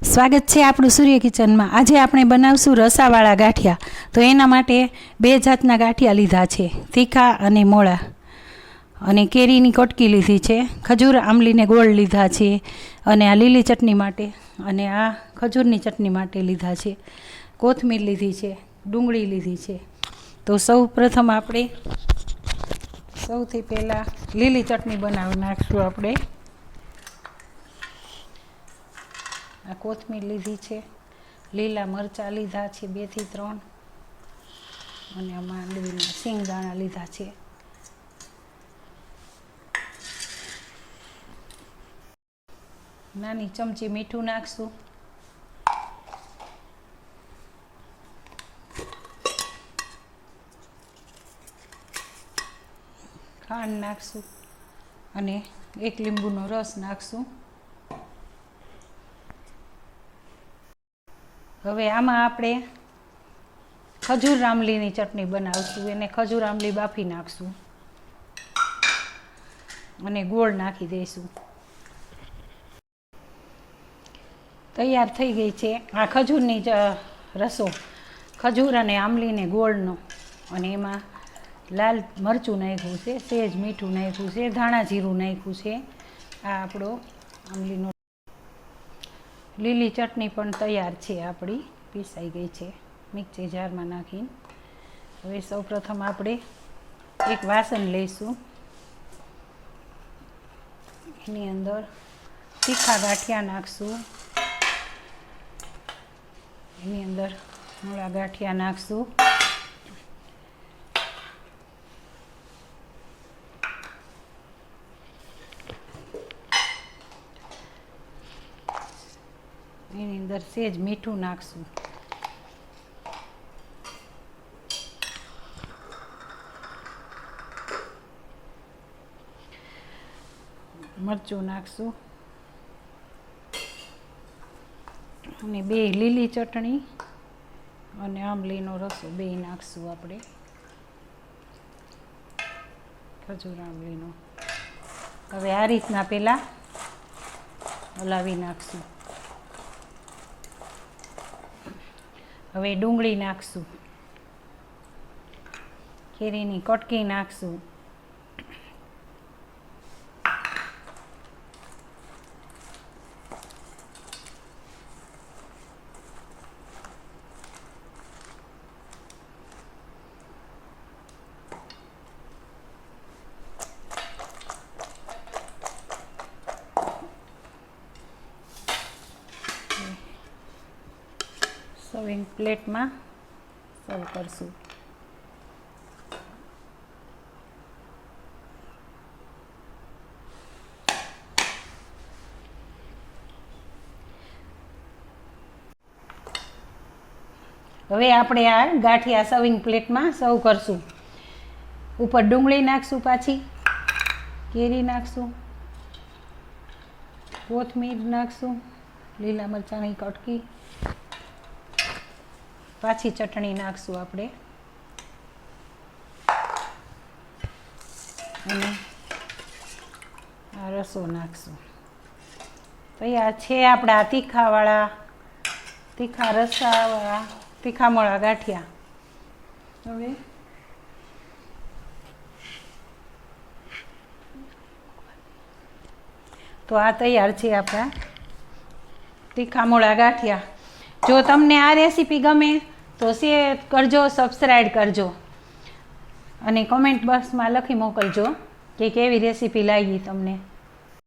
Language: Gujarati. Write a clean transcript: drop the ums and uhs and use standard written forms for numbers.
સ્વાગત છે આપણું સૂર્ય કિચનમાં। આજે આપણે બનાવશું રસાવાળા ગાંઠિયા। તો એના માટે બે જાતના ગાંઠિયા લીધા છે, તીખા અને મોળા, અને કેરીની કટકી લીધી છે, ખજૂર આંબલીને ગોળ લીધા છે, અને આ લીલી ચટણી માટે અને આ ખજૂરની ચટણી માટે લીધા છે, કોથમીર લીધી છે, ડુંગળી લીધી છે। તો સૌ પ્રથમ આપણે સૌથી પહેલાં લીલી ચટણી બનાવી નાખશું। આપણે આ કોથમીર લીધી છે, લીલા મરચાં લીધા છે 2 થી 3, અને આમાં માંડવીના શિંગદાણા લીધા છે। નાની ચમચી મીઠું નાખશું, ખાંડ નાખશું અને 1 લીંબુનો રસ નાખશું। હવે આમાં આપણે ખજૂર આંબલીની ચટણી બનાવશું। એને ખજૂર આંબલી બાફી નાખશું અને ગોળ નાખી દઈશું। તૈયાર થઈ ગઈ છે આ ખજૂરની રસો, ખજૂર અને આંબલીને ગોળનો, અને એમાં લાલ મરચું નાખ્યું છે, સેજ મીઠું નાખ્યું છે, ધાણા જીરું નાખ્યું છે। આ આપણો આંબલીનો લીલી ચટણી પણ તૈયાર છે, આપણી પીસાઈ ગઈ છે મિક્સર જારમાં નાખીને। હવે સૌપ્રથમ આપણે એક વાસણ લઈશું, એની અંદર તીખા ગાંઠિયા નાખશું, એની અંદર મોળા ગાંઠિયા નાખશું, એની અંદર સેજ મીઠું નાખશું, મરચું નાખશું, અને 2 લીલી ચટણી અને આંબલીનો રસો 2 નાખશું આપણે, ખજૂર આંબલીનો। હવે આ રીતના પહેલાં હલાવી નાખશું। હવે ડુંગળી નાખશું, કેરીની કટકી નાખશું, સર્વિંગ પ્લેટમાં સર્વ કરશું। હવે આપણે આ ગાંઠિયા સર્વિંગ પ્લેટમાં સર્વ કરશું। ઉપર ડુંગળી નાખશું, પાછી કેરી નાખશું, કોથમીર નાખશું, લીલા મરચાંની કટકી, પાછી ચટણી નાખશું આપણે, અને આ રસો નાખશું। તૈયાર છે આપણા તીખા રસાવાળા તીખા મોળા ગાંઠિયા। હવે તો આ તૈયાર છે આપણા તીખા મોળા ગાંઠિયા। જો તમને આ રેસીપી ગમે તો શેર કરજો, સબસ્ક્રાઈબ કરજો, અને કમેન્ટ બોક્સમાં લખી મોકલજો કે કેવી રેસીપી લાગી તમને।